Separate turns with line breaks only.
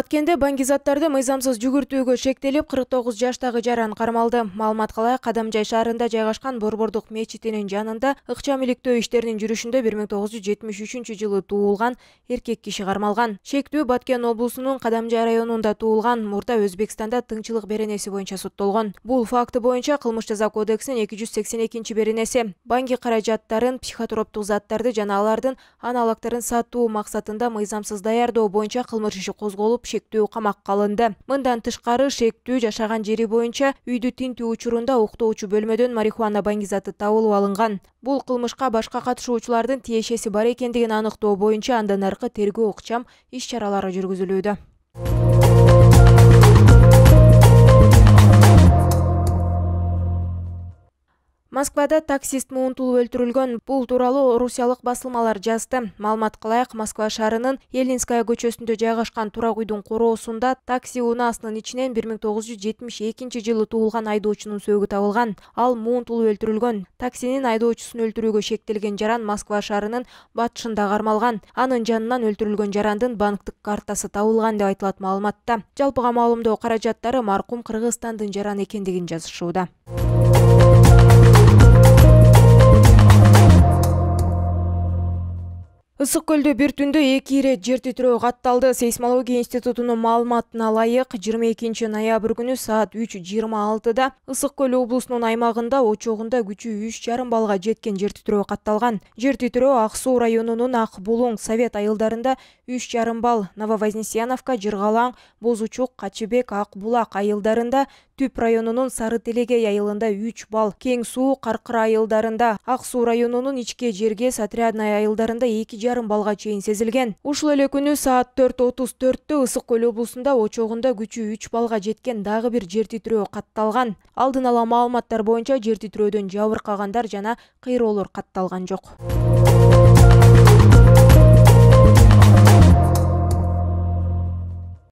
Баткенде баңгизаттарды мыйзамсыз жүгүртүүгө шектелип 49 жаштагы жаран кармалды. Маалымат калай, Кадамжай шаарында жайгашкан Борбордук мечитинин жанында ыкчам иликтөө иштеринин жүрүшүндө 1973 туулган эркек киши кармалган. Шектүү Баткен облусунун Кадамжай районунда туулган, мурда Өзбекстанда тыңчылык беренеси боюнча соттолгон. Бул факты боюнча Кылмыш жаза кодексинин 282-беренеси баңги каражаттарын, психотроптук заттарды жана алардын аналогдорун сатуу максатында мыйзамсыз даярдоо боюнча кылмыш иши козголуп, шектүү камакка алынды. Мындан тышкары, шектүү жашаган жери боюнча үйдү тинтүү учурунда уктоочу бөлмөдөн марихуана баңгизаты табылып алынган. Бул кылмышка башка катышуучулардын тиешеси бар экендигин аныктоо боюнча андан аркы тергөө ыкчам иш-чаралары жүргүзүлүүдө. Москвада таксист муунтулуп өлтүрүлгөн. Бул тууралуу орусиялык басылмалар жазды. Маалымат кылайык, Москва шаарынын Елинская көчөсүндө жайгашкан турак үйдүн короосунда такси унаасынын ичинен 1972 туулган айдоочунун сөөгү табылган. Ал муунтулуп өлтүрүлгөн. Таксинин айдоочусун өлтүрүүгө шектелген жаран Москва шаарынын батышында кармалган. Анын жанынан өлтүрүлгөн жарандын банктык картасы табылган деп айтылат маалыматта. Жалпыга маалымдоо каражаттары маркум Кыргызстандын жараны экендигин жазышууда. Ысык көлдө бир түндө 2 ирет жер титирөө катталды. Сейсмология институтунун маалыматына ылайык, 22 ноябрь күнү саат 3:26 Ысык көл облусунун аймагында очогунда күчү 3,5 баллга жеткен жер титирөө катталган. Жер титирөө Ак Суу районунун Ак Булуң, Совет айылдарында 3,5 балл, Нововознесеновка, Жыргалаң, Бозучук, Качыбек, Ак Булак айылдарында, Түп районунун Сары Телегей айылында 3 балл, Кең Суу, Каркыра айылдарында, Ак Суу районунун Ичке Жергес, Отрядная айылдарында 2,5 баллга чейин сезилген. Ушул эле күнү саат 4:34 Ысык көл облусунда очогунда күчү 3 баллга жеткен дагы бир жер титирөө катталган. Алдын ала маалыматтар боюнча жер титирөөдөн жабыркагандар жана кыйроолор катталган жок.